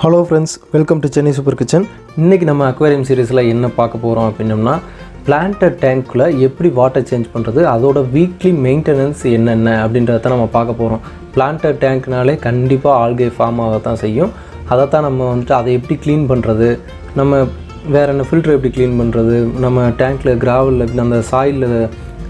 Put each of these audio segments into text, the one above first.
Hello friends, welcome to Chennai super kitchen. இன்றைக்கி நம்ம aquarium சீரீஸில் என்ன பார்க்க போகிறோம் அப்படின்னம்னா, பிளான்டட் டேங்க்கில் எப்படி வாட்டர் சேஞ்ச் பண்ணுறது, அதோட வீக்லி மெயின்டெனன்ஸ் என்னென்ன அப்படின்றத நம்ம பார்க்க போகிறோம். பிளான்டட் டேங்க்னாலே கண்டிப்பாக ஆல்கே ஃபார்ம் ஆகத்தான் செய்யும். அதைத்தான் நம்ம வந்துட்டு அதை எப்படி க்ளீன் பண்ணுறது, நம்ம வேறு என்ன ஃபில்டர் எப்படி க்ளீன் பண்ணுறது, நம்ம டேங்க்கில் கிராவலில் அந்த சாயிலில்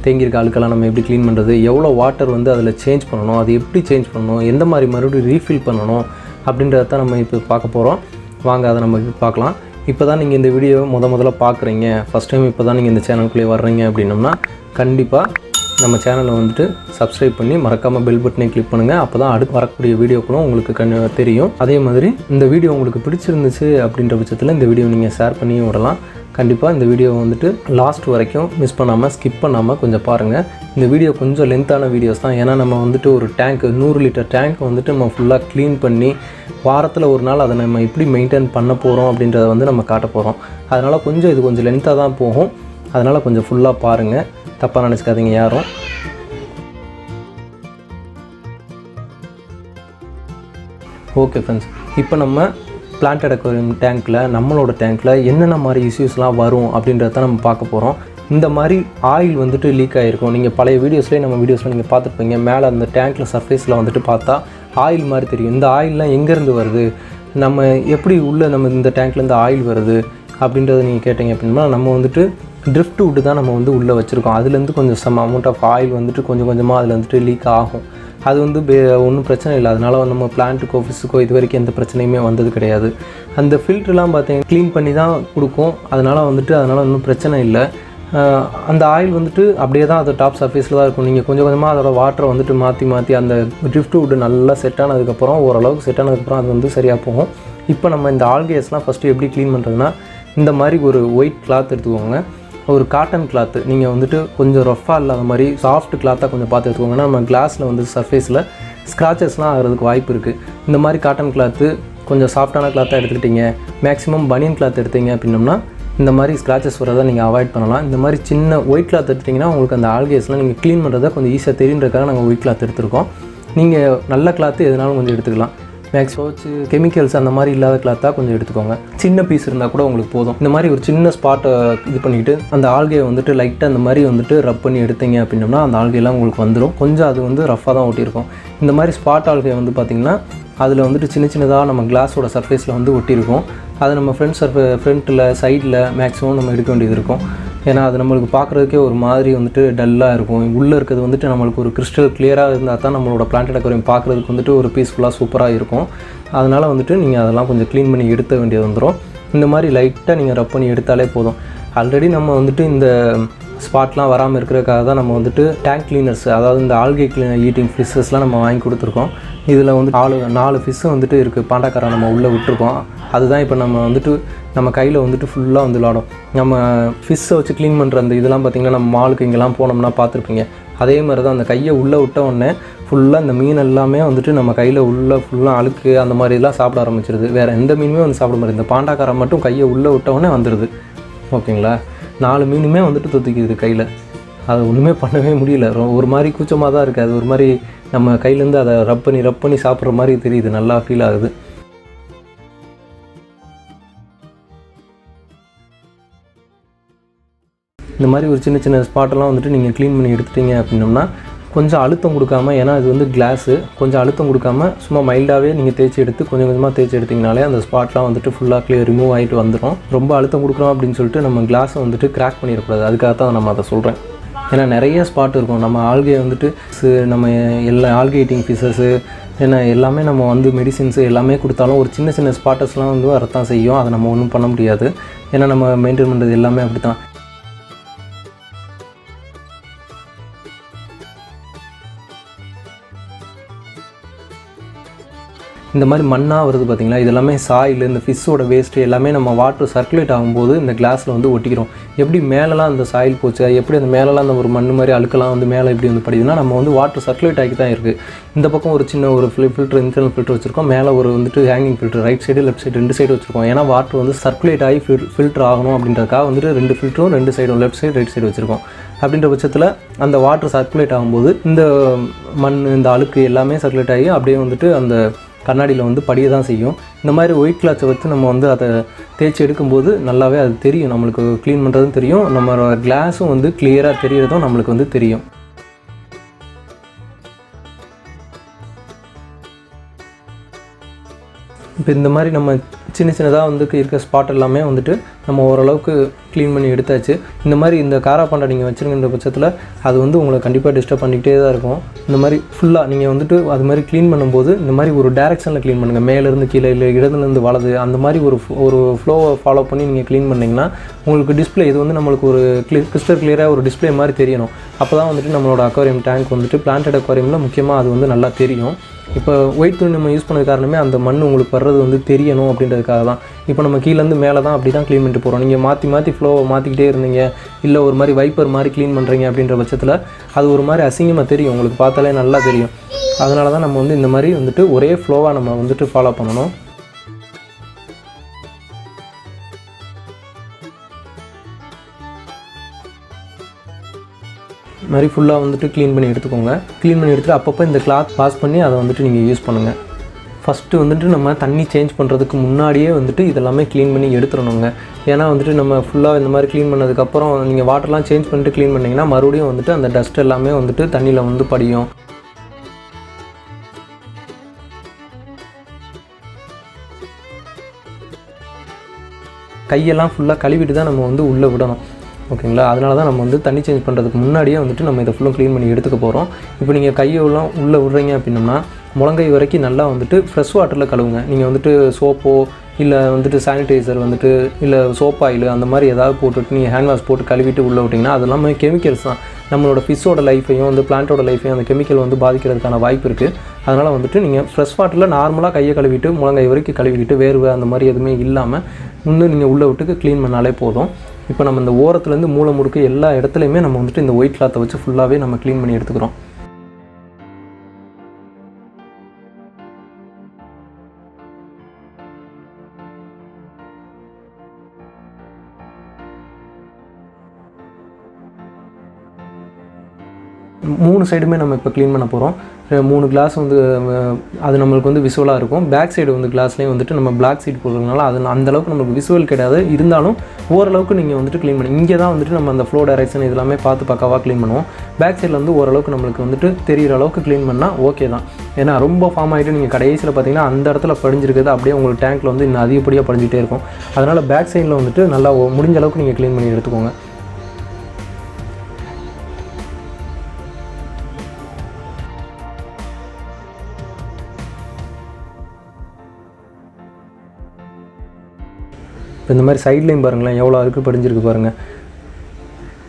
தேங்கியிருக்க அழுக்கெல்லாம் நம்ம எப்படி க்ளீன் பண்ணுறது, எவ்வளோ வாட்டர் வந்து அதில் சேஞ்ச் பண்ணணும், அது எப்படி சேஞ்ச் பண்ணணும், எந்த மாதிரி மறுபடியும் ரீஃபில் பண்ணணும் அப்படின்றத நம்ம இப்போ பார்க்க போகிறோம். வாங்க அதை நம்ம பார்க்கலாம். இப்போ தான் நீங்கள் இந்த வீடியோவை முதல்ல பார்க்குறீங்க, ஃபஸ்ட் டைம் இப்போ தான் நீங்கள் இந்த சேனலுக்குள்ளே வர்றீங்க அப்படின்னம்னா கண்டிப்பாக நம்ம சேனலை வந்துட்டு சப்ஸ்கிரைப் பண்ணி மறக்காமல் பெல் பட்டனை கிளிக் பண்ணுங்கள். அப்போ தான் அடுத்து வரக்கூடிய வீடியோக்களும் உங்களுக்கு தெரியும். அதே மாதிரி இந்த வீடியோ உங்களுக்கு பிடிச்சிருந்துச்சு அப்படின்ற பட்சத்தில் இந்த வீடியோ நீங்கள் ஷேர் பண்ணியும் விடலாம். கண்டிப்பாக இந்த வீடியோ வந்துட்டு லாஸ்ட் வரைக்கும் மிஸ் பண்ணாமல் ஸ்கிப் பண்ணாமல் கொஞ்சம் பாருங்கள். இந்த வீடியோ கொஞ்சம் லென்த்தான வீடியோஸ் தான். ஏன்னா நம்ம வந்துட்டு ஒரு டேங்க் 100 லிட்டர் டேங்க் வந்துட்டு நம்ம ஃபுல்லாக க்ளீன் பண்ணி வாரத்தில் ஒரு நாள் அதை நம்ம எப்படி மெயின்டைன் பண்ண போகிறோம் அப்படின்றத வந்து நம்ம காட்ட போகிறோம். அதனால் இது கொஞ்சம் லென்த்தாக தான் போகும். அதனால் கொஞ்சம் ஃபுல்லாக பாருங்கள், தப்பாக நினச்சிக்காதீங்க யாரும். ஓகே ஃப்ரெண்ட்ஸ், இப்போ நம்ம பிளான்டட் அக்வாரியம் டேங்க்கில் நம்மளோட டேங்க்கில் என்னென்ன மாதிரி இஷ்யூஸ்லாம் வரும் அப்படின்றத நம்ம பார்க்க போகிறோம். இந்த மாதிரி ஆயில் வந்துட்டு லீக் ஆகிருக்கும். நீங்கள் பழைய வீடியோஸ்லேயே நம்ம வீடியோஸில் நீங்கள் பார்த்துருப்பீங்க. மேலே அந்த டேங்க்கில் சர்ஃபேஸில் வந்துட்டு பார்த்தா ஆயில் மாதிரி தெரியும். இந்த ஆயிலெலாம் எங்கேருந்து வருது, நம்ம எப்படி நம்ம இந்த டேங்க்லேருந்து ஆயில் வருது அப்படின்றத நீங்கள் கேட்டிங்க அப்படின்னா, நம்ம வந்துட்டு ட்ரிஃப்ட் வுட்டு தான் நம்ம வந்து உள்ளே வச்சுருக்கோம். அதுலேருந்து கொஞ்சம் சம் அமௌண்ட் ஆஃப் ஆயில் வந்துட்டு கொஞ்சம் கொஞ்சமாக அதில் வந்துட்டு லீக் ஆகும். அது வந்து ஒன்றும் பிரச்சனை இல்லை. அதனால் நம்ம பிளான்ட்டுக்கோ ஃபிஷ்ஷுக்கோ இது வரைக்கும் எந்த பிரச்சனையுமே வந்தது கிடையாது. அந்த ஃபில்ட்ருலாம் பார்த்தீங்கன்னா க்ளீன் பண்ணி தான் கொடுக்கும். அதனால் ஒன்றும் பிரச்சனை இல்லை. அந்த ஆயில் வந்துட்டு அப்படியே தான் அது டாப் சர்ஃபேஸில் தான் இருக்கும். நீங்கள் கொஞ்சம் கொஞ்சமாக அதோட வாட்டரை வந்துட்டு மாற்றி அந்த ட்ரிஃப்ட் வுட்டு நல்லா செட் ஆனதுக்கப்புறம், ஓரளவுக்கு செட் ஆனதுக்கப்புறம் அது வந்து சரியாக போகும். இப்போ நம்ம இந்த ஆல்கேஸ்லாம் ஃபஸ்ட்டு எப்படி க்ளீன் பண்ணுறதுனா, இந்த மாதிரி ஒரு ஒயிட் கிளாத் எடுத்துக்கோங்க. ஒரு காட்டன் கிளாத்து நீங்கள் வந்துட்டு கொஞ்சம் ரஃப்பாக இல்லாத மாதிரி சாஃப்ட் கிளாத்தாக கொஞ்சம் பார்த்து எடுத்துக்கோங்கன்னா, நம்ம கிளாஸில் வந்து சர்ஃபேஸில் ஸ்க்ராச்சஸ்லாம் ஆகிறதுக்கு வாய்ப்பு இருக்குது. இந்த மாதிரி காட்டன் கிளாத்து கொஞ்சம் சாஃப்டான கிளாத்தாக எடுத்துக்கிட்டிங்க, மேக்ஸிமம் பனியன் கிளாத் எடுத்தீங்க அப்படின்னம்னா இந்த மாதிரி ஸ்க்ராச்சஸ் வரதை நீங்கள் அவாய்ட் பண்ணலாம். இந்த மாதிரி சின்ன ஒயிட் கிளாத் எடுத்திங்கன்னா உங்களுக்கு அந்த ஆல்கேஸ்லாம் நீங்கள் க்ளீன் பண்ணுறதை கொஞ்சம் ஈஸியாக தெரியுன்றதுக்காக நாங்கள் ஒயிட் கிளாத் எடுத்துருக்கோம். நீங்கள் நல்ல கிளாத்து எதுனாலும் கொஞ்சம் எடுத்துக்கலாம். மேக்ஸிமம் கெமிக்கல்ஸ் அந்த மாதிரி இல்லாத கிளாத்தாக கொஞ்சம் எடுத்துக்கோங்க. சின்ன பீஸ் இருந்தால் கூட உங்களுக்கு போதும். இந்த மாதிரி ஒரு சின்ன ஸ்பாட்டை இது பண்ணிவிட்டு அந்த ஆல்கையை வந்துட்டு லைட்டாக அந்த மாதிரி வந்துட்டு ரப் பண்ணி எடுத்தீங்க அப்படின்னம்னா அந்த ஆல்கையெல்லாம் உங்களுக்கு வந்துடும். கொஞ்சம் அது வந்து ரஃப்பாக தான் ஒட்டியிருக்கும். இந்த மாதிரி ஸ்பாட் ஆல்கை வந்து பார்த்திங்கன்னா அதில் வந்துட்டு சின்னதாக நம்ம கிளாஸோட சர்ஃபேஸில் வந்து ஒட்டியிருக்கும். அதை நம்ம ஃப்ரண்ட்டில் சைடில் மேக்ஸிமம் நம்ம எடுக்க வேண்டியது இருக்கும். ஏன்னா அது நம்மளுக்கு பார்க்குறதுக்கே ஒரு மாதிரி வந்துட்டு டல்லாக இருக்கும். உள்ளே இருக்கிறது வந்துட்டு நம்மளுக்கு ஒரு கிறிஸ்டல் கிளியராக இருந்தால் தான் நம்மளோட பிளான்டட் அக்வாரியம் பார்க்குறதுக்கு வந்துட்டு ஒரு பீஸ்ஃபுல்லாக சூப்பராக இருக்கும். அதனால் வந்துட்டு நீங்கள் அதெல்லாம் கொஞ்சம் க்ளீன் பண்ணி எடுத்த வேண்டியது வந்துடும். இந்த மாதிரி லைட்டாக நீங்கள் ரப் பண்ணி எடுத்தாலே போதும். ஆல்ரெடி நம்ம வந்துட்டு இந்த ஸ்பாட்லாம் வராமல் இருக்கிறதுக்காக தான் நம்ம வந்துட்டு டேங்க் கிளீனர்ஸ், அதாவது இந்த ஆல்கே ஈட்டிங் ஃபிஷ்ஷஸ்லாம் நம்ம வாங்கி கொடுத்துருக்கோம். இதில் வந்து 4 ஃபிஷ்ஷு வந்துட்டு இருக்குது. பாண்டாக்காரை நம்ம உள்ளே விட்டுருக்கோம். அதுதான் இப்போ நம்ம வந்துட்டு நம்ம கையில் வந்துட்டு ஃபுல்லாக வந்து விளாடும். நம்ம ஃபிஷ்ஷை வச்சு க்ளீன் பண்ணுற அந்த இதெல்லாம் பார்த்திங்கன்னா நம்ம மாலுக்கு இங்கெல்லாம் போனோம்னா பார்த்துருப்பீங்க. அதே மாதிரி தான் அந்த கையை உள்ளே விட்ட உடனே ஃபுல்லாக இந்த மீன் எல்லாமே வந்துட்டு நம்ம கையில் உள்ளே ஃபுல்லாக அழுக்கு அந்த மாதிரிலாம் சாப்பிட ஆரம்பிச்சிருது. வேறு எந்த மீனுமே வந்து சாப்பிட மாதிரி, இந்த பாண்டாக்காரை மட்டும் கையை உள்ளே விட்ட உடனே வந்துடுது. ஓகேங்களா, 4 மீனுமே வந்துட்டு தொத்திக்குது கையில். அது ஒன்றுமே பண்ணவே முடியல. ஒரு மாதிரி கூச்சமாக தான் இருக்குது. அது ஒரு மாதிரி நம்ம கையிலேருந்து அதை ரப் பண்ணி சாப்பிட்ற மாதிரி தெரியுது. நல்லா ஃபீல் ஆகுது. இந்த மாதிரி ஒரு சின்ன ஸ்பாட்டெல்லாம் வந்துட்டு நீங்கள் க்ளீன் பண்ணி எடுத்துட்டீங்க அப்படின்னம்னா கொஞ்சம் அழுத்தம் கொடுக்காம, ஏன்னா இது வந்து கிளாஸு, கொஞ்சம் அழுத்தம் கொடுக்காம சும்மா மைல்டாகவே நீங்கள் தேய்ச்சி எடுத்து கொஞ்சம் கொஞ்சமாக தேய்ச்சி எடுத்திங்கனாலே அந்த ஸ்பாட்லாம் வந்துட்டு ஃபுல்லாக ரிமூவ் ஆகிட்டு வந்துடும். ரொம்ப அழுத்தம் கொடுக்குறோம் அப்படின்னு சொல்லிட்டு நம்ம கிளாஸை வந்துட்டு கிராக் பண்ணிடக்கூடாது. அதுக்காக தான் நம்ம அதை சொல்கிறேன். ஏன்னா நிறைய ஸ்பாட் இருக்கும். நம்ம ஆல்கே வந்துட்டு நம்ம எல்லா ஆல்கே ஈட்டிங் ஃபிஷ்ஷஸ்ஸு ஏன்னா எல்லாமே நம்ம வந்து மெடிசின்ஸு எல்லாமே கொடுத்தாலும் ஒரு சின்ன ஸ்பாட்டஸ்லாம் வந்து வரத்தான் செய்யும். அதை நம்ம ஒன்றும் பண்ண முடியாது. ஏன்னா நம்ம மெயின்டைன் பண்ணுறது எல்லாமே அப்படி தான். இந்த மாதிரி மண்ணாக வருது பார்த்திங்களா, இதெல்லாமே சாயில், இந்த ஃபிஷ்ஷோட வேஸ்ட்டு எல்லாமே நம்ம வாட்டர் சர்க்குலேட் ஆகும்போது இந்த கிளாஸில் வந்து ஒட்டிக்கிறோம். எப்படி மேலெலாம் அந்த சாயில் போச்சு, எப்படி அந்த மேலெலாம் அந்த ஒரு மண் மாதிரி அழுக்கெல்லாம் வந்து மேலே எப்படி வந்து படிக்குதுன்னா நம்ம வந்து வாட்டர் சர்க்குலேட் ஆகி தான் இருக்குது. இந்த பக்கம் ஒரு சின்ன ஒரு ஃபில்டர், இன்டர்னல் ஃபில்டர் வச்சுருக்கோம். மேலே ஒரு வந்துட்டு hanging filter, right side left side 2 side வச்சுருக்கோம். ஏன்னா வாட்டர் வந்து சர்க்குலேட் ஆகி ஃபில்டர் ஆகணும் அப்படின்றதுக்காக வந்துட்டு 2 ஃபில்டரும் 2 சைடும் லெஃப்ட் சைடு ரைட் சைடு வச்சுருக்கோம். அப்படின்ற பட்சத்தில் அந்த வாட்டர் சர்க்குலேட் ஆகும்போது இந்த மண், இந்த அழுக்கு எல்லாமே சர்க்குலேட் ஆகி அப்படியே வந்துட்டு அந்த கண்ணாடியில் வந்து படிய தான் செய்யும். இந்த மாதிரி ஒயிட் கிளாத்தை வச்சு நம்ம வந்து அதை தேய்ச்சி எடுக்கும்போது நல்லாவே அது தெரியும், நம்மளுக்கு க்ளீன் பண்ணுறதும் தெரியும், நம்மளோட கிளாஸும் வந்து கிளியராக தெரியறதும் நம்மளுக்கு வந்து தெரியும். இப்போ இந்த மாதிரி நம்ம சின்ன சின்னதாக வந்து இருக்க ஸ்பாட் எல்லாமே வந்துட்டு நம்ம ஓரளவுக்கு க்ளீன் பண்ணி எடுத்தாச்சு. இந்த மாதிரி இந்த காராப்பாண்டை நீங்கள் வச்சுருக்கின்ற பட்சத்தில் அது வந்து உங்களை கண்டிப்பாக டிஸ்டர்ப் பண்ணிக்கிட்டே தான் இருக்கும். இந்த மாதிரி ஃபுல்லாக நீங்கள் வந்துட்டு அது மாதிரி க்ளீன் பண்ணும்போது இந்த மாதிரி ஒரு டேரெக்ஷனில் க்ளீன் பண்ணுங்கள். மேலேருந்து கீழே இல்லை இடத்துலேருந்து வலது அந்த மாதிரி ஒரு ஃப்ளோவை ஃபாலோ பண்ணி நீங்கள் க்ளீன் பண்ணிங்கன்னா உங்களுக்கு டிஸ்பிளே இது வந்து நம்மளுக்கு ஒரு கிறிஸ்டல் கிளியராக ஒரு டிஸ்பிளே மாதிரி தெரியணும். அப்போ தான் வந்துட்டு நம்மளோட அக்வாரியம் டேங்க் வந்துட்டு பிளான்டட் அக்வாரியமில் முக்கியமாக அது வந்து நல்லா தெரியும். இப்போ ஒயிட் துணி நம்ம யூஸ் பண்ணது காரணமே அந்த மண் உங்களுக்கு வர்றது வந்து தெரியணும் அப்படின்றதுக்காக தான். இப்போ நம்ம கீழேருந்து மேலே தான் அப்படி தான் க்ளீன் பண்ணிட்டு போகிறோம். நீங்கள் மாற்றி ஃப்ளோவை மாற்றிக்கிட்டே இருந்தீங்க, இல்லை ஒரு மாதிரி வைப்பர் மாதிரி க்ளீன் பண்ணுறீங்க அப்படின்ற பட்சத்தில் அது ஒரு மாதிரி அசிங்கமாக தெரியும், உங்களுக்கு பார்த்தாலே நல்லா தெரியும். அதனால தான் நம்ம வந்து இந்த மாதிரி வந்துட்டு ஒரே ஃப்ளோவாக நம்ம வந்துட்டு ஃபாலோ பண்ணணும். மாதிரி ஃபுல்லாக வந்துட்டு க்ளீன் பண்ணி எடுத்துக்கோங்க. க்ளீன் பண்ணி எடுத்துகிட்டு அப்பப்போ இந்த கிளாத் வாஷ் பண்ணி அதை வந்துட்டு நீங்கள் யூஸ் பண்ணுங்கள். ஃபஸ்ட்டு வந்துட்டு நம்ம தண்ணி சேஞ்ச் பண்ணுறதுக்கு முன்னாடியே வந்துட்டு இதெல்லாமே க்ளீன் பண்ணி எடுத்துடணுங்க. ஏன்னா வந்துட்டு நம்ம ஃபுல்லாக இந்த மாதிரி க்ளீன் பண்ணதுக்கப்புறம் நீங்கள் வாட்டர்லாம் சேஞ்ச் பண்ணிட்டு க்ளீன் பண்ணிங்கன்னா மறுபடியும் வந்துட்டு அந்த டஸ்ட் எல்லாமே வந்துட்டு தண்ணியில் வந்து படியும். கையெல்லாம் ஃபுல்லாக கழுவிட்டு தான் நம்ம வந்து உள்ளே விடணும். ஓகேங்களா? அதனால தான் நம்ம வந்து தண்ணி சேஞ்ச் பண்ணுறதுக்கு முன்னாடியே வந்துட்டு நம்ம இதை ஃபுல்லாக க்ளீன் பண்ணி எடுத்துக்க போகிறோம். இப்போ நீங்கள் கையெல்லாம் உள்ளே விட்றீங்க அப்படின்னம்னா முழங்கை வரைக்கும் நல்லா வந்துட்டு ஃப்ரெஷ் வாட்டரில் கழுவுங்க. நீங்கள் வந்துட்டு சோப்போ இல்லை வந்துட்டு சானிடைசர் வந்துட்டு இல்லை சோப் ஆயில் அந்த மாதிரி ஏதாவது போட்டுட்டு நீங்கள் ஹேண்ட் வாஷ் போட்டு கழுவிட்டு உள்ளே விட்டிங்கன்னா அது எல்லாமே கெமிக்கல்ஸ் தான். நம்மளோட ஃபிஷ்ஷோட லைஃபையும் வந்து பிளான்ட்டோட லைஃபையும் அந்த கெமிக்கல் வந்து பாதிக்கிறதுக்கான வாய்ப்பு இருக்குது. அதனால் வந்துட்டு நீங்கள் ஃப்ரெஷ் வாட்டரில் நார்மலாக கையை கழுவிட்டு முழங்கை வரைக்கும் கழுவிக்கிட்டு வேர்வை அந்த மாதிரி எதுவுமே இல்லாமல் இன்னும் நீங்கள் உள்ளே விட்டுக்கு க்ளீன் பண்ணாலே போதும். இப்போ நம்ம இந்த ஓரத்துலேருந்து மூளை முடுக்க எல்லா இடத்துலையுமே நம்ம வந்துட்டு இந்த ஒயிட் கிளாத்தை வச்சு ஃபுல்லாகவே நம்ம க்ளீன் பண்ணி எடுத்துக்கிறோம். மூணு சைடுமே நம்ம இப்போ க்ளீன் பண்ண போகிறோம். 3 கிளாஸ் வந்து அது நம்மளுக்கு வந்து விசுவலாக இருக்கும். பேக் சைடு வந்து கிளாஸ்லேயும் வந்துட்டு நம்ம பிளாக் சீட் போடுறதுனால அது அந்தளவுக்கு நம்மளுக்கு விசுவல் கிடையாது. இருந்தாலும் ஓரளவுக்கு நீங்கள் வந்துட்டு க்ளீன் பண்ணி இங்கே தான் வந்துட்டு நம்ம அந்த ஃப்ளோ டைரக்ஷன் இதெல்லாமே பார்த்து பக்காவாக க்ளீன் பண்ணுவோம். பேக் சைடில் வந்து ஓரளவுக்கு நம்மளுக்கு வந்துட்டு தெரிகிற அளவுக்கு க்ளீன் பண்ணால் ஓகே தான். ஏன்னா ரொம்ப ஃபார்ம் ஆகிட்டு நீங்கள் கடைசியில் பார்த்தீங்கன்னா அந்த இடத்துல படிஞ்சிருக்கிறது அப்படியே உங்களுக்கு டேங்க்கில் வந்து இன்னும் அதிகப்படியாக படிஞ்சிட்டே இருக்கும். அதனால் பேக் சைடில் வந்துட்டு நல்லா முடிஞ்ச அளவுக்கு நீங்கள் க்ளீன் பண்ணி எடுத்துக்கோங்க. இப்போ இந்த மாதிரி சைட்லையும் பாருங்களேன் எவ்வளோ அழுக்கு படிஞ்சிருக்கு பாருங்கள்.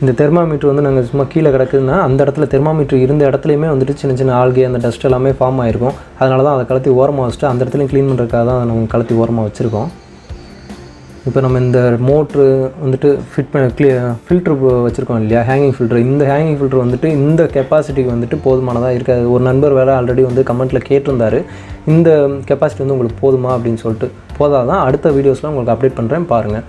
இந்த தெர்மாமீட்டர் வந்து நாங்கள் சும்மா கீழே கிடக்குதுன்னா அந்த இடத்துல தெர்மாமீட்டர் இருந்த இடத்துலையுமே வந்துட்டு சின்ன சின்ன ஆல்கே அந்த டஸ்ட் எல்லாமே ஃபார்ம் ஆகிருக்கும். அதனால தான் அதை கலத்தி ஓரமாக வச்சுட்டு அந்த இடத்துலையும் க்ளீன் பண்ணுறதுக்காக தான் நம்ம கலத்தி ஓரமாக வச்சுருக்கோம். இப்போ நம்ம இந்த மோட்ரு வந்துட்டு ஃபிட் பண்ண ஃபில்ட்ரு வச்சுருக்கோம் இல்லையா, ஹேங்கிங் ஃபில்ட்ரு. இந்த ஹேங்கிங் ஃபில்ட்ரு வந்துட்டு இந்த கெப்பாசிட்டிக்கு வந்துட்டு போதுமானதாக இருக்காது. ஒரு நண்பர் வேறு ஆல்ரெடி வந்து கமெண்ட்டில் கேட்டிருந்தார், இந்த கெப்பாசிட்டி வந்து உங்களுக்கு போதுமா அப்படின்னு சொல்லிட்டு. போதாதான், அடுத்த வீடியோஸில் உங்களுக்கு அப்டேட் பண்ணுறேன் பாருங்கள்.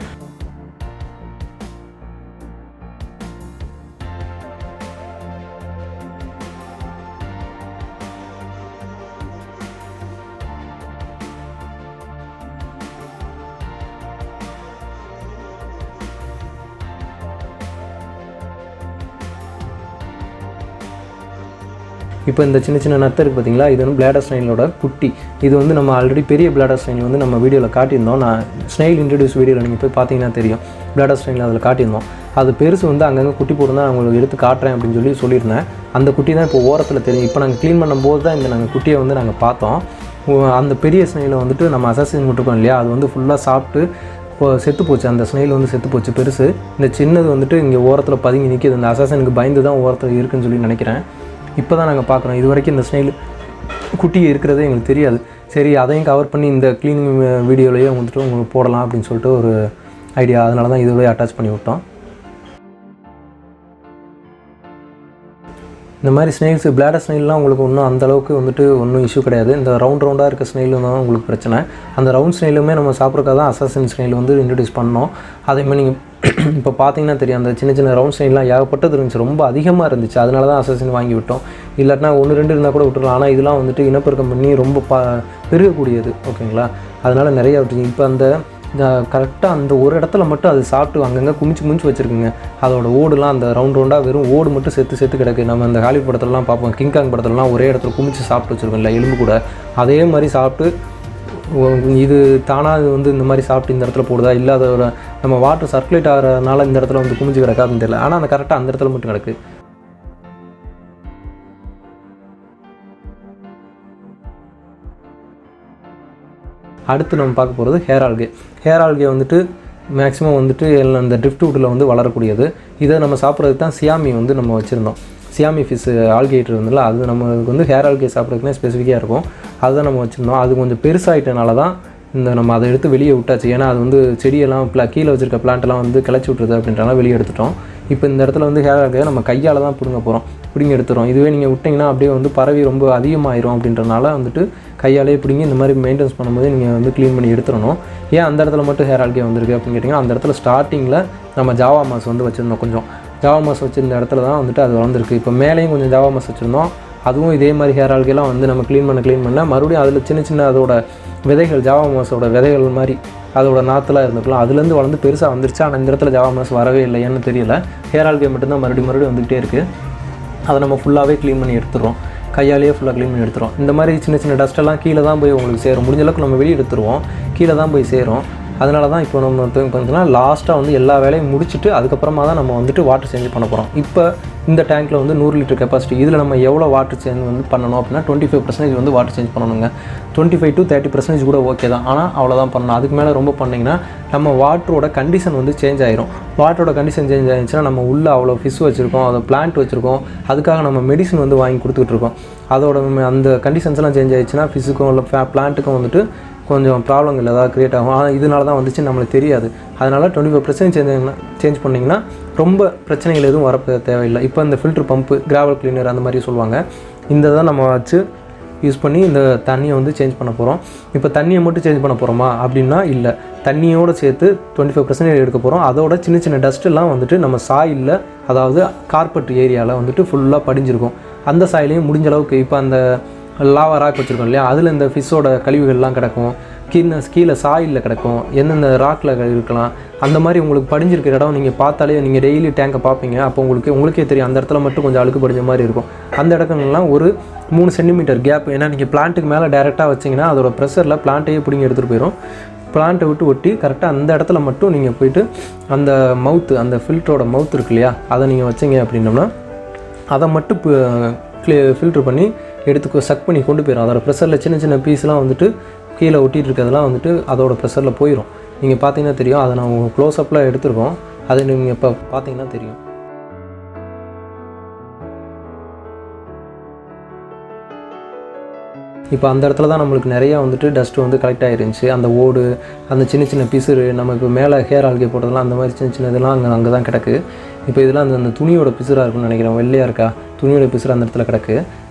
இப்போ இந்த சின்ன சின்ன நத்து இருக்குது பார்த்தீங்களா, இது வந்து பிளாடர் ஸ்னைலோட குட்டி. இது வந்து நம்ம ஆல்ரெடி பெரிய பிளாடர் ஸ்னைல் வந்து நம்ம வீடியோவில் காட்டியிருந்தோம். நான் ஸ்னைல் இன்ட்ரடியூஸ் வீடியோவில் நீங்கள் போய் பார்த்தீங்கன்னா தெரியும், பிளாடர் ஸ்னைல் அதில் காட்டியிருந்தோம். அது பெருசு வந்து அங்கங்கே குட்டி போட்டு தான் நான் உங்களுக்கு எடுத்து காட்டுறேன் அப்படின்னு சொல்லியிருந்தேன். அந்த குட்டி தான் இப்போ ஓரத்தில் தெரியும். இப்போ நாங்கள் க்ளீன் பண்ணும்போது தான் இந்த நாங்கள் குட்டியை வந்து நாங்கள் பார்த்தோம். அந்த பெரிய ஸ்னைலை வந்துட்டு நம்ம அசாசின் விட்டுருக்கோம் இல்லையா, அது வந்து ஃபுல்லாக சாப்பிட்டு செத்து போச்சு. அந்த ஸ்னைல் வந்து செத்து போச்சு பெருசு. இந்த சின்னது வந்துட்டு இங்கே ஓரத்தில் பதுங்கி நிற்கிது. அந்த அசாசனுக்கு பயந்து தான் ஓரத்தில் இருக்குதுன்னு சொல்லி நினைக்கிறேன். இப்போ தான் நாங்கள் பார்க்குறோம். இது வரைக்கும் இந்த ஸ்னைல் குட்டி இருக்கிறதே எங்களுக்கு தெரியாது. சரி, அதையும் கவர் பண்ணி இந்த க்ளீனிங் வீடியோலையே வந்துட்டு உங்களுக்கு போடலாம் அப்படின்னு சொல்லிட்டு ஒரு ஐடியா. அதனால தான் இதுவே அட்டாச் பண்ணி விட்டோம். இந்த மாதிரி ஸ்னைல்ஸு பிளாடர் ஸ்னைல்லாம் உங்களுக்கு ஒன்றும் அந்தளவுக்கு வந்துட்டு ஒன்றும் இஷ்யூ கிடையாது. இந்த ரவுண்டாக இருக்க ஸ்னைலும் தான் உங்களுக்கு பிரச்சனை. அந்த ரவுண்ட் ஸ்னைலுமே நம்ம சாப்பிட்றக்காக தான் அசாசின் ஸ்னைல் வந்து இன்ட்ரடியூஸ் பண்ணோம். அதேமாதிரி நீங்கள் இப்போ பார்த்தீங்கன்னா தெரியும், அந்த சின்ன சின்ன ரவுண்ட் ஸ்னைல்லாம் ஏகப்பட்டது இருந்துச்சு, ரொம்ப அதிகமாக இருந்துச்சு. அதனால தான் அசாசின் வாங்கி விட்டோம். இல்லாட்டினா 1-2 இருந்தால் கூட விட்டுருலாம். ஆனால் இதெல்லாம் வந்துட்டு இனப்பெருக்கம் பண்ணி ரொம்ப பெருகக்கூடியது. ஓகேங்களா? அதனால் நிறையா விட்டுருங்க. இப்போ அந்த கரெக்டாக அந்த ஒரு இடத்துல மட்டும் அது சாப்பிட்டு அங்கங்கே குமிச்சு வச்சுருக்குங்க. அதோட ஓடுலாம் அந்த ரவுண்டாக வெறும் ஓடு மட்டும் செத்து கிடக்கு. நம்ம அந்த ஹாலிவுட் படத்துலலாம் பார்ப்போம், கிங்காங் படத்துலலாம் ஒரே இடத்துல குமிச்சு சாப்பிட்டு வச்சுருக்கோம்ல எலும்பு கூட, அதே மாதிரி சாப்பிட்டு இது தானாக வந்து இந்த மாதிரி சாப்பிட்டு இந்த இடத்துல போடுதா, இல்லை அதோட நம்ம வாட்டர் சர்க்குலேட் ஆகிறதுனால இந்த இடத்துல வந்து குமிச்சு கிடக்கா அப்படின்னு தெரியல. ஆனால் அந்த கரெக்டாக அந்த இடத்துல மட்டும் கிடக்கு. அடுத்து நம்ம பார்க்க போகிறது ஹேர் ஆல்கே வந்துட்டு மேக்ஸிமம் வந்துட்டு அந்த ட்ரிஃப்ட் வுட்டில் வந்து வளரக்கூடியது. இதை நம்ம சாப்பிட்றதுக்கு தான் சியாமி வந்து நம்ம வச்சுருந்தோம். சியாமி ஃபிஷ் ஆல்கேட்டர் இருந்ததில்ல, அது நம்மளுக்கு வந்து ஹேர் ஆல்கே சாப்பிட்றதுக்குனே ஸ்பெசிஃபிக்காக இருக்கும். அதுதான் நம்ம வச்சுருந்தோம். அது கொஞ்சம் பெருசாகிட்டனால தான் நம்ம அதை எடுத்து வெளியே விட்டாச்சு. ஏன்னா அது வந்து செடியெல்லாம் கீழே வச்சுருக்க பிளான்ட்டெல்லாம் வந்து கிளச்சி விட்டுருது அப்படின்றனால வெளியே எடுத்துட்டோம். இப்போ இந்த இடத்துல வந்து ஹேர் ஆல்கே நம்ம கையால் தான் பிடுங்கி எடுத்துகிறோம். இதுவே நீங்கள் விட்டிங்கன்னா அப்படியே வந்து பரவி ரொம்ப அதிகமாகிடும் அப்படின்றனால வந்துட்டு கையாலே பிடிங்கி இந்த மாதிரி மெயின்டெனன்ஸ் பண்ணும்போது நீங்கள் வந்து க்ளீன் பண்ணி எடுத்துடணும். ஏன் அந்த இடத்துல மட்டும் ஹேர் ஆல்கே வந்திருக்கு அப்படின்னு கேட்டிங்கன்னா, அந்த இடத்துல ஸ்டார்டிங்கில் நம்ம ஜாவா மாஸ் வந்து வச்சுருந்தோம். கொஞ்சம் ஜாவா மாஸ் வச்சுருந்த இடத்துல தான் வந்துட்டு அது வளர்ந்துருக்கு. இப்போ மேலேயும் கொஞ்சம் ஜாவா மாஸ் வச்சுருந்தோம். அதுவும் இதே மாதிரி ஹேர் ஆல்கேலாம் வந்து நம்ம க்ளீன் பண்ண மறுபடியும் அதில் சின்ன அதோட விதைகள், ஜாவா மாஸோட விதைகள் மாதிரி அதோட நாற்றுலாம் இருந்துக்கலாம். அதுலேருந்து வளர்ந்து பெருசாக வந்துருச்சு. ஆனால் இந்த இடத்துல ஜாவா மாஸ் வரவே இல்லை, ஏன்னு தெரியல. ஹேர் ஆல்கே மட்டும்தான் மறுபடியும் வந்துகிட்டே இருக்குது. அதை நம்ம ஃபுல்லாகவே க்ளீன் பண்ணி எடுத்துடுறோம். கையாலேயே ஃபுல்லாக க்ளீன் பண்ணி எடுத்துரும். இந்த மாதிரி சின்ன டஸ்ட்டெல்லாம் கீழே தான் போய் உங்களுக்கு சேரும். முடிஞ்ச அளவுக்கு நம்ம வெளியே எடுத்துருவோம், கீழே தான் போய் சேரும். அதனால தான் இப்போ நம்ம பார்த்தீங்கன்னா லாஸ்ட்டாக வந்து எல்லா வேலையும் முடிச்சுட்டு அதுக்கப்புறமா தான் நம்ம வந்துட்டு வாட்டர் சேஞ்ச் பண்ண போகிறோம். இப்போ இந்த டேங்க்கில் வந்து 100 லிட்டர் கெப்பாசிட்டி. இதில் நம்ம எவ்வளோ வாட்டர் சேஞ்ச் வந்து பண்ணணும் அப்படின்னா 25% வந்து வாட்டர் சேஞ்ச் பண்ணணுங்க. 25 to 30% கூட ஓகே தான். ஆனால் அவ்வளோதான் பண்ணணும். அதுக்கு மேலே ரொம்ப பண்ணிங்கன்னா நம்ம வாட்டரோட கண்டிஷன் வந்து சேஞ்ச் ஆகிரும். வாட்டரோட கண்டிஷன் சேஞ்ச் ஆகிடுச்சுன்னா நம்ம உள்ளே அவ்வளோ ஃபிஷ் வச்சுருக்கோம், அதை பிளான்ட் வச்சுருக்கோம், அதுக்காக நம்ம மெடிசன் வந்து வாங்கி கொடுத்துக்கிட்டு இருக்கோம். அதோட அந்த கண்டிஷன்ஸ்லாம் சேஞ்ச் ஆகிடுச்சுன்னா ஃபிஷ்ஷுக்கும் இல்லை பிளான்ட்டுக்கும் வந்துட்டு கொஞ்சம் ப்ராப்ளங்கள் ஏதாவது க்ரியேட் ஆகும். ஆனால் இதனால தான் வந்துச்சு நம்மளுக்கு தெரியாது. அதனால் 25% சேஞ்ச் பண்ணிங்கன்னா ரொம்ப பிரச்சனைகள் எதுவும் வர தேவையில்லை. இப்போ இந்த ஃபில்ட்ரு பம்பு, கிராவல் கிளீனர் அந்த மாதிரி சொல்லுவாங்க, இந்த தான் நம்ம வச்சு யூஸ் பண்ணி இந்த தண்ணியை வந்து சேஞ்ச் பண்ண போகிறோம். இப்போ தண்ணியை மட்டும் சேஞ்ச் பண்ண போகிறோமா அப்படின்னா இல்லை, தண்ணியோடு சேர்த்து 25% எடுக்க போகிறோம். அதோட சின்ன டஸ்ட்டெல்லாம் வந்துட்டு நம்ம சாயிலில், அதாவது கார்பெட் ஏரியாவில் வந்துட்டு ஃபுல்லாக படிஞ்சிருக்கும். அந்த சாயிலையும் முடிஞ்ச அளவுக்கு இப்போ அந்த லாவா ராக் வச்சுருக்கோம் இல்லையா, அதில் இந்த ஃபிஷ்ஷோட கழிவுகள்லாம் கிடக்கும், கீழே சாயிலில் கிடக்கும், எந்தெந்த ராக்கில் இருக்கலாம். அந்த மாதிரி உங்களுக்கு படிஞ்சிருக்கிற இடம் நீங்கள் பார்த்தாலே, நீங்கள் டெய்லி டேங்கை பார்ப்பீங்க, அப்போ உங்களுக்கே தெரியும் அந்த இடத்துல மட்டும் கொஞ்சம் அழுக்கு படிஞ்ச மாதிரி இருக்கும். அந்த இடங்கள்லாம் ஒரு 3 சென்டிமீட்டர் கேப். ஏன்னா நீங்கள் பிளான்ட்டுக்கு மேலே டேரெக்டாக வச்சிங்கன்னா அதோட ப்ரெஷரில் பிளான்ட்டையே பிடிங்கி எடுத்துகிட்டு போயிடும். பிளான்ட்டை விட்டு ஒட்டி கரெக்டாக அந்த இடத்துல மட்டும் நீங்கள் போய்ட்டு அந்த மவுத்து, அந்த ஃபில்டரோட மவுத் இருக்கு இல்லையா, அதை நீங்கள் வச்சிங்க அப்படின்னோம்னா அதை மட்டும் ஃபில்ட்ரு பண்ணி சக் பண்ணி கொண்டு போயிடும். அதோட ப்ரெஷரில் சின்ன பீஸ்லாம் வந்துட்டு கீழே ஒட்டிகிட்டு இருக்கிறதெல்லாம் வந்துட்டு அதோட ப்ரெஷரில் போயிடும். நீங்கள் பார்த்தீங்கன்னா தெரியும். அதை நான் உங்களுக்கு க்ளோஸ்அப்பில் எடுத்துருக்கோம், அது நீங்கள் இப்போ பார்த்தீங்கன்னா தெரியும். இப்போ அந்த இடத்துல தான் நம்மளுக்கு நிறையா வந்துட்டு டஸ்ட்டு வந்து கலெக்ட் ஆகிருந்துச்சு. அந்த ஓடு, அந்த சின்ன பிசுறு, நம்ம இப்போ மேலே ஹேர் ஆல்கே போட்டதெல்லாம் அந்த மாதிரி சின்ன இதெல்லாம் அங்கே தான் கிடக்கு. இப்போ இதெல்லாம் அந்த துணியோட பிசுறாக இருக்குன்னு நினைக்கிறேன். வெள்ளையாக இருக்கா துணியோட பிசுறு அந்த இடத்துல கிடக்கு.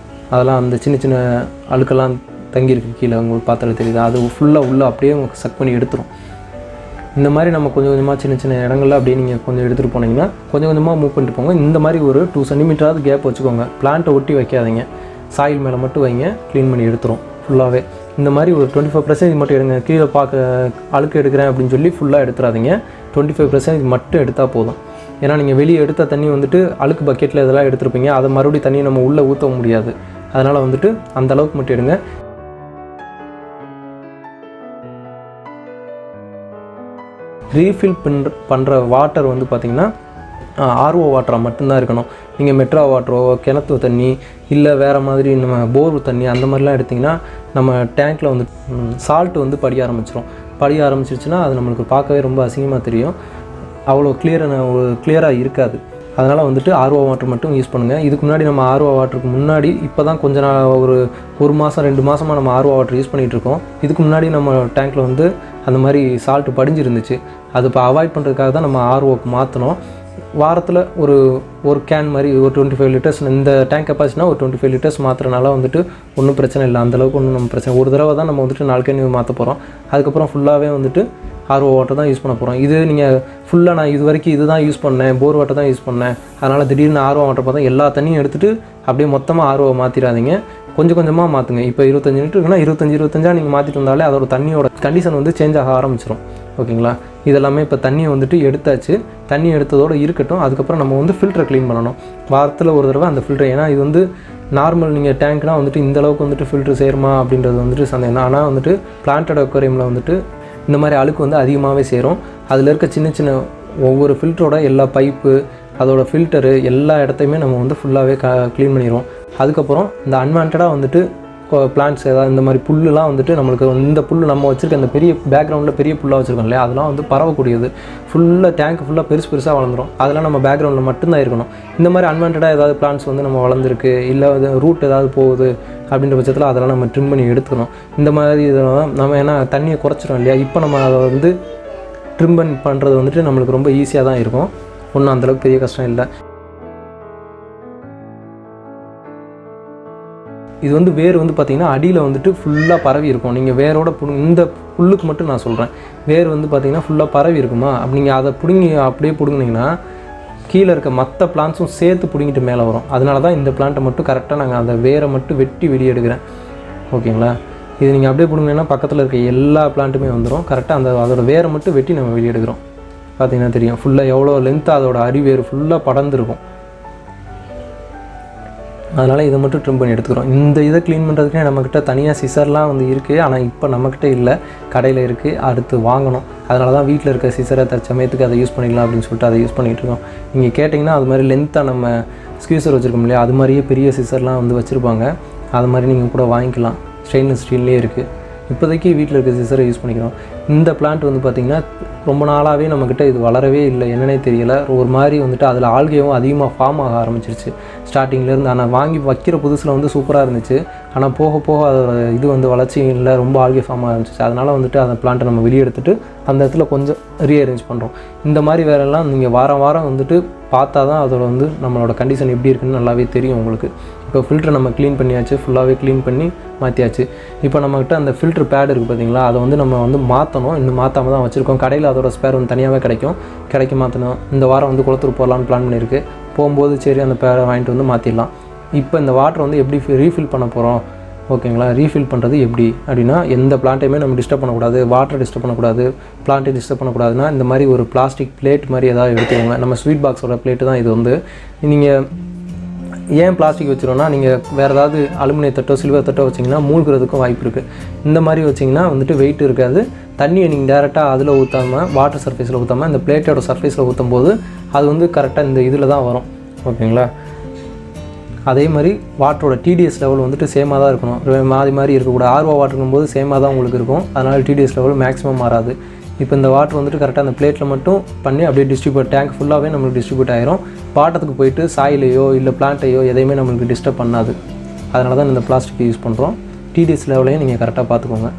அதெல்லாம் அந்த சின்ன அழுக்கெல்லாம் தங்கியிருக்கு கீழே, உங்களுக்கு பார்த்தாலே தெரியுது. அது ஃபுல்லாக உள்ளே அப்படியே சக் பண்ணி எடுத்துரும். இந்த மாதிரி நம்ம கொஞ்சம் கொஞ்சமாக சின்ன இடங்கள்ல அப்படியே நீங்கள் கொஞ்சம் எடுத்துகிட்டு போனீங்கன்னா கொஞ்சமாக மூவ் பண்ணிட்டு போங்க. இந்த மாதிரி ஒரு 2 சென்டிமீட்டராவது கேப் வச்சுக்கோங்க. பிளான்ட்டை ஒட்டி வைக்காதீங்க, சாயில் மேலே மட்டும் வைங்க, க்ளீன் பண்ணி எடுத்துரும் ஃபுல்லாகவே. இந்த மாதிரி ஒரு 25% மட்டும் எடுங்க. கீழே அழுக்கு எடுக்கிறேன் அப்படின்னு சொல்லி ஃபுல்லாக எடுத்துடாதீங்க. 25% மட்டும் எடுத்தால் போதும். ஏன்னா நீங்கள் வெளியே எடுத்த தண்ணி வந்துட்டு அழுக்கு பக்கெட்டில் இதெல்லாம் எடுத்துருப்பீங்க, அதை மறுபடியும் தண்ணியை நம்ம உள்ளே ஊற்ற முடியாது. அதனால் வந்துட்டு அந்த அளவுக்கு மட்டும் எடுங்க. ரீஃபில் பண்ணுற வாட்டர் வந்து பார்த்திங்கன்னா ஆர்ஓ வாட்டராக மட்டும்தான் இருக்கணும். நீங்கள் மெட்ரா வாட்டரோ, கிணத்து தண்ணி, இல்லை வேறு மாதிரி நம்ம போர் தண்ணி அந்த மாதிரிலாம் எடுத்திங்கன்னா நம்ம டேங்க்கில் வந்து சால்ட் வந்து படிய ஆரம்பிச்சிருச்சுன்னா அது நம்மளுக்கு பார்க்கவே ரொம்ப அசிங்கமாக தெரியும். அவ்வளோ கிளியராக இருக்காது. அதனால் வந்துட்டு ஆர்ஓ வாட்டர் மட்டும் யூஸ் பண்ணுங்கள். இதுக்கு முன்னாடி நம்ம ஆர்ஓ வாட்டருக்கு முன்னாடி இப்போ தான் கொஞ்ச நாள் ஒரு மாதம் 2 மாதமாக நம்ம ஆர்ஓ வாட்டர் யூஸ் பண்ணிகிட்ருக்கோம். இதுக்கு முன்னாடி நம்ம டேங்க்கில் வந்து அந்த மாதிரி சால்ட்டு படிஞ்சிருந்துச்சு. அது இப்போ அவாய்ட் பண்ணுறதுக்காக தான் நம்ம ஆர்ஓக்கு மாற்றினோம். வாரத்தில் ஒரு கேன் மாதிரி ஒரு 25 லிட்டர்ஸ், இந்த டேங்க் கெப்பாசிட்டினா ஒரு 25 லிட்டர்ஸ் மாற்றுறதுனால வந்துட்டு ஒன்றும் பிரச்சனை இல்லை. அந்தளவுக்கு ஒன்றும் நம்ம பிரச்சனை. ஒரு தடவை தான் நம்ம வந்துட்டு 4 கேன் மாற்ற போகிறோம். அதுக்கப்புறம் ஃபுல்லாகவே வந்துட்டு ஆர்ஓ வாட்டர் தான் யூஸ் பண்ண போகிறோம். இது நீங்கள் ஃபுல்லாக நான் இது வரைக்கும் இது தான் யூஸ் பண்ணேன், போர் வாட்டர் தான் யூஸ் பண்ணேன், அதனால் திடீர்னு ஆர்ஓ வாட்டர் பார்த்தா எல்லா தண்ணியும் எடுத்துகிட்டு அப்படியே மொத்தமாக ஆர்ஓவை மாற்றிடாதீங்க. கொஞ்சம் கொஞ்சமாக மாற்றுங்க. இப்போ 25 லிட்டர் இருக்குன்னா 25 நீங்கள் மாற்றிட்டு வந்தாலே அதோட தண்ணியோட கண்டிஷன் வந்து சேஞ்ச் ஆக ஆரம்பிச்சிடும். ஓகேங்களா? இதெல்லாமே இப்போ தண்ணியை வந்துட்டு எடுத்தாச்சு. தண்ணி எடுத்ததோடு இருக்கட்டும். அதுக்கப்புறம் நம்ம வந்து ஃபில்டரை க்ளீன் பண்ணணும். வாரத்தில் ஒரு தடவை அந்த ஃபில்டர், ஏன்னா இது வந்து நார்மல் நீங்கள் டேங்க்னால் வந்துட்டு இந்தளவுக்கு வந்துட்டு ஃபில்ட்ரு சேருமா அப்படின்றது வந்துட்டு சந்தேகம் தான். ஆனால் வந்துட்டு பிளான்டட் அக்வேரியமில் வந்துட்டு இந்த மாதிரி அழுக்கு வந்து அதிகமாகவே சேரும். அதில் இருக்க சின்ன சின்ன ஒவ்வொரு ஃபில்டரோட எல்லா பைப்பு, அதோடய ஃபில்டரு எல்லா இடத்தையுமே நம்ம வந்து ஃபுல்லாகவே க்ளீன் பண்ணிடுவோம். அதுக்கப்புறம் இந்த அன்வான்டாக வந்துட்டு பிளான்ட்ஸ் ஏதாவது இந்த மாதிரி புல்லுலாம் வந்துட்டு நம்மளுக்கு இந்த புல் நம்ம வச்சுருக்க அந்த பெரிய பேக்ரவுண்டில் பெரிய புல்லாக வச்சுருக்கோம் இல்லையா, அதெல்லாம் வந்து பரவக்கூடியது. ஃபுல்லாக டேங்க் ஃபுல்லாக பெருசாக வளர்ந்துடும். அதெல்லாம் நம்ம பேக்ரவுண்டில் மட்டும்தான் இருக்கணும். இந்த மாதிரி அன்வான்டாக ஏதாவது பிளான்ட்ஸ் வந்து நம்ம வளர்ந்துருக்கு, இல்லை ரூட் ஏதாவது போகுது அப்படின்ற பட்சத்தில் அதெல்லாம் நம்ம ட்ரிம் பண்ணி எடுத்துக்கணும். இந்த மாதிரி இதெல்லாம் நம்ம ஏன்னா தண்ணியை குறைச்சிடும் இல்லையா, இப்போ நம்ம அதை வந்து ட்ரிம் பண்ணுறது வந்துட்டு நம்மளுக்கு ரொம்ப ஈஸியாக தான் இருக்கும். ஒன்றும் அந்தளவுக்கு பெரிய கஷ்டம் இல்லை. இது வந்து வேர் வந்து பார்த்திங்கன்னா அடியில் வந்துட்டு ஃபுல்லாக பரவி இருக்கும். நீங்கள் வேரோட இந்த புல்லுக்கு மட்டும் நான் சொல்கிறேன், வேர் வந்து பார்த்திங்கன்னா ஃபுல்லாக பரவி இருக்குமா, அப்படி நீங்கள் அதை அப்படியே பிடுங்கினீங்கன்னா கீழே இருக்க மற்ற பிளான்ட்ஸும் சேர்த்து பிடுங்கிட்டு மேலே வரும். அதனால தான் இந்த பிளான்ட்டை மட்டும் கரெக்டாக நாங்கள் அந்த வேரை மட்டும் வெட்டி வெளியே எடுக்கிறேன். ஓகேங்களா? இது நீங்கள் அப்படியே பிடுங்கினீங்கன்னா பக்கத்தில் இருக்க எல்லா பிளான்ட்டுமே வந்துடும். கரெக்டாக அதோட வேரை மட்டும் வெட்டி நம்ம வெளியே எடுக்கிறோம். பார்த்திங்கன்னா தெரியும் ஃபுல்லாக எவ்வளோ லென்த்தாக அதோட அடிவேர் ஃபுல்லாக படர்ந்துருக்கும். அதனால் இதை மட்டும் ட்ரிம் பண்ணி எடுத்துக்கிறோம். இந்த இதை க்ளீன் பண்ணுறதுக்கே நம்மக்கிட்ட தனியாக சிசர்லாம் வந்து இருக்குது. ஆனால் இப்போ நம்மக்கிட்ட இல்லை, கடையில் இருக்குது, அடுத்து வாங்கணும். அதனால தான் வீட்டில் இருக்க சிசரை தற்சமயத்துக்கு அதை யூஸ் பண்ணிக்கலாம் அப்படின்னு சொல்லிட்டு அதை யூஸ் பண்ணிகிட்டு இருக்கோம். நீங்கள் கேட்டிங்கன்னா அது மாதிரி லென்த்தாக நம்ம ஸ்க்யூசர் வச்சுருக்கோம் இல்லையா, அது மாதிரியே பெரிய சிசர்லாம் வந்து வச்சுருப்பாங்க. அது மாதிரி நீங்கள் கூட வாங்கிக்கலாம். ஸ்டெயின்லெஸ் ஸ்டீல்லே இருக்குது. இப்போதைக்கு வீட்டில் இருக்க சிசரை யூஸ் பண்ணிக்கிறோம். இந்த பிளான்ட் வந்து பார்த்திங்கன்னா ரொம்ப நாளாகவே நம்மக்கிட்ட இது வளரவே இல்லை, என்னன்னே தெரியலை. ஒரு மாதிரி வந்துட்டு அதில் ஆல்கேவும் அதிகமாக ஃபார்ம் ஆக ஆரம்பிச்சிருச்சு ஸ்டார்டிங்லேருந்து. ஆனால் வாங்கி வைக்கிற புதுசில் வந்து சூப்பராக இருந்துச்சு. ஆனால் போக போக அதோட இது வந்து வளர்ச்சி இல்லை, ரொம்ப ஆல்கே ஃபார்ம் ஆரம்பிச்சிச்சு. அதனால் வந்துட்டு அந்த பிளான்ட்டை நம்ம வெளியே எடுத்துகிட்டு அந்த இடத்துல கொஞ்சம் ரீஅரேஞ்ச் பண்ணுறோம். இந்த மாதிரி வேலையெல்லாம் நீங்கள் வாரம் வாரம் வந்துட்டு பார்த்தா தான் அதோட வந்து நம்மளோட கண்டிஷன் எப்படி இருக்குன்னு நல்லாவே தெரியும் உங்களுக்கு. இப்போ ஃபில்டரை நம்ம க்ளீன் பண்ணியாச்சு, ஃபுல்லாகவே க்ளீன் பண்ணி மாற்றியாச்சு. இப்போ நம்மக்கிட்ட அந்த ஃபில்ட்ரு பேட் இருக்குது பார்த்தீங்களா, அதை வந்து நம்ம வந்து மாற்றணும். இன்னும் மாற்றாமல் தான் வச்சுருக்கோம். கடையில் அதோட ஸ்பேர் வந்து தனியாகவே கிடைக்க மாற்றணும். இந்த வாரம் வந்து குளத்தூர் போகலான்னு பிளான் பண்ணியிருக்கு. போகும்போது சரி அந்த பேரை வாங்கிட்டு வந்து மாற்றிடலாம். இப்போ இந்த வாட்டர் வந்து எப்படி ரீஃபில் பண்ண போகிறோம், ஓகேங்களா? ரீஃபில் பண்ணுறது எப்படி அப்படின்னா, எந்த பிளான்ட்டையுமே நம்ம டிஸ்டர்ப் பண்ணக்கூடாது, வாட்டரை டிஸ்டர்ப் பண்ணக்கூடாது, பிளான்ட்டை டிஸ்டர்ப் பண்ணக்கூடாதுன்னா இந்த மாதிரி ஒரு பிளாஸ்டிக் பிளேட் மாதிரி ஏதாவது எடுத்துக்கோங்க. நம்ம ஸ்வீட் பாக்ஸோட பிளேட்டு தான் இது வந்து. நீங்கள் ஏன் பிளாஸ்டிக் வச்சுருவோன்னா, நீங்கள் வேறு ஏதாவது அலுமினிய தட்டோ சில்வர் தட்டோ வச்சிங்கன்னா மூழ்கிறதுக்கும் வாய்ப்பு இருக்குது. இந்த மாதிரி வச்சிங்கன்னா வந்துட்டு வெயிட் இருக்காது. தண்ணியை நீங்கள் டேரெக்டாக அதில் ஊற்றாமல் வாட்டர் சர்ஃபேஸில் ஊற்றாமல் இந்த பிளேட்டோட சர்ஃபேஸில் ஊற்றும் போது அது வந்து கரெக்டாக இந்த இதில் தான் வரும். ஓகேங்களா? அதே மாதிரி வாட்டரோட டிடிஎஸ் லெவல் வந்துட்டு சேமாக தான் இருக்கணும். மாதிரி இருக்கக்கூடாது. ஆர்ஓ வாட்டருங்கும் போது சேமாக தான் உங்களுக்கு இருக்கும். அதனால் டிடிஎஸ் லெவல் மேக்ஸிமம் மாறாது. இப்போ இந்த வாட்டர் வந்துட்டு கரெக்டாக அந்த பிளேட்டில் மட்டும் பண்ணி அப்படியே டேங்க் ஃபுல்லாகவே நம்மளுக்கு டிஸ்ட்ரிபியூட் ஆகிரும். பாட்டத்துக்கு போயிட்டு சாயிலையோ இல்லை பிளான்ட்டையோ எதையுமே நம்மளுக்கு டிஸ்டர்ப் பண்ணாது. அதனால தான் இந்த பிளாஸ்டிக் யூஸ் பண்ணுறோம். டிடிஎஸ் லெவலையும் நீங்கள் கரெக்டாக பார்த்துக்கோங்க.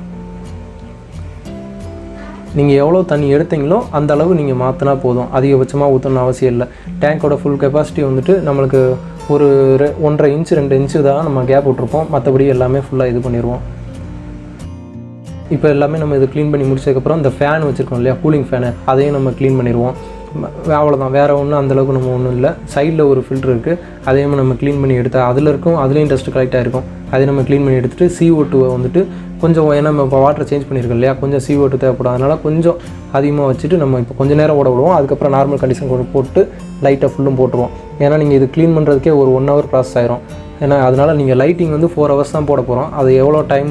நீங்கள் எவ்வளோ தண்ணி எடுத்தீங்களோ அந்த அளவு நீங்கள் மாற்றினா போதும். அதிகபட்சமாக ஊற்றணும்னு அவசியம் இல்லை. டேங்கோட ஃபுல் கெப்பாசிட்டி வந்துட்டு நம்மளுக்கு ஒரு 1.5 இன்ச் 2 இன்ச்சு தான் நம்ம கேப் விட்ருப்போம். மற்றபடி எல்லாமே ஃபுல்லாக இது பண்ணிடுவோம். இப்போ எல்லாமே நம்ம இது க்ளீன் பண்ணி முடிச்சதுக்கப்புறம் இந்த ஃபேன் வச்சுருக்கோம் இல்லையா, கூலிங் ஃபேனு, அதையும் நம்ம க்ளீன் பண்ணிடுவோம். அவ்வளோதான், வேறு ஒன்றும் அந்தளவுக்கு நம்ம ஒன்றும் இல்லை. சைடில் ஒரு ஃபில்ட்ரு இருக்குது, அதையும் நம்ம க்ளீன் பண்ணி எடுத்தால் அதுலேயும் டஸ்ட்டு கலெக்ட் ஆகிருக்கும். அதை நம்ம க்ளீன் பண்ணி எடுத்துகிட்டு CO2 வந்துட்டு கொஞ்சம், ஏன்னா நம்ம இப்போ வாட்டர் சேஞ்ச் பண்ணியிருக்கோம் இல்லையா, கொஞ்சம் CO2 தேவைப்படும். அதனால் கொஞ்சம் அதிகமாக வச்சுட்டு நம்ம இப்போ கொஞ்சம் நேரம் ஓட விடுவோம். அதுக்கப்புறம் நார்மல் கண்டிஷன் போட்டு லைட்டாக ஃபுல்லும் போட்டுருவோம். ஏன்னா நீங்கள் இது க்ளீன் பண்ணுறதுக்கே ஒரு 1 hour ப்ராசஸ் ஆயிரும். ஏன்னா அதனால் நீங்கள் லைட்டிங் வந்து 4 hours தான் போட போகிறோம். அது எவ்வளோ டைம்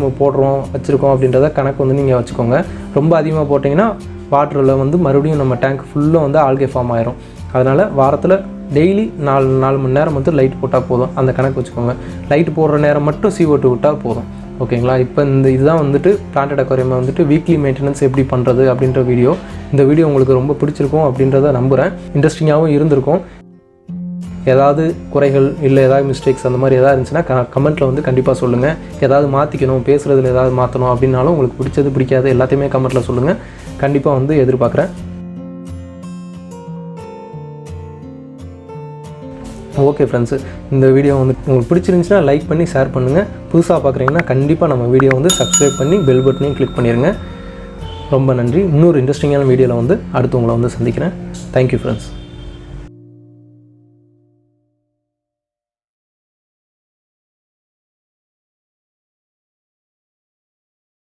வச்சுருக்கோம் அப்படின்றத கணக்கு வந்து நீங்கள் வச்சுக்கோங்க. ரொம்ப அதிகமாக போட்டிங்கன்னா வாட்டரில் வந்து மறுபடியும் நம்ம டேங்க் ஃபுல்லாக வந்து ஆல்கே ஃபார்ம் ஆயிரும். அதனால் வாரத்தில் டெய்லி 4 மணி நேரம் வந்து லைட் போட்டால் போதும். அந்த கணக்கு வச்சுக்கோங்க. லைட் போடுற நேரம் மட்டும் CO2 விட்டால் போதும். ஓகேங்களா? இப்போ இதுதான் வந்துட்டு பிளான்டட் அக்வேரியம் வந்துட்டு வீக்லி மெயின்டெனன்ஸ் எப்படி பண்ணுறது அப்படின்ற வீடியோ. இந்த வீடியோ உங்களுக்கு ரொம்ப பிடிச்சிருக்கும் அப்படின்றத நம்புகிறேன். இன்ட்ரெஸ்டிங்காகவும் இருந்திருக்கும். ஏதாவது குறைகள் இல்லை ஏதாவது மிஸ்டேக்ஸ் அந்த மாதிரி ஏதாவது இருந்துச்சுன்னா கமெண்ட்டில் வந்து கண்டிப்பாக சொல்லுங்கள். ஏதாவது மாற்றிக்கணும், பேசுகிறதுல ஏதாவது மாற்றணும் அப்படின்னாலும் உங்களுக்கு பிடிக்காது எல்லாத்தையுமே கமெண்ட்டில் சொல்லுங்கள். கண்டிப்பாக வந்து எதிர்பார்க்குறேன். ஓகே ஃப்ரெண்ட்ஸு, இந்த வீடியோ வந்து உங்களுக்கு பிடிச்சிருந்துச்சுன்னா லைக் பண்ணி ஷேர் பண்ணுங்கள். புதுசாக பார்க்குறீங்கன்னா கண்டிப்பாக நம்ம வீடியோ வந்து சப்ஸ்கிரைப் பண்ணி பெல் பட்டனையும் கிளிக் பண்ணிடுங்க. ரொம்ப நன்றி. இன்னொரு இன்ட்ரெஸ்டிங்கான வீடியோவில் வந்து அடுத்து உங்களை வந்து சந்திக்கிறேன். Thank you friends.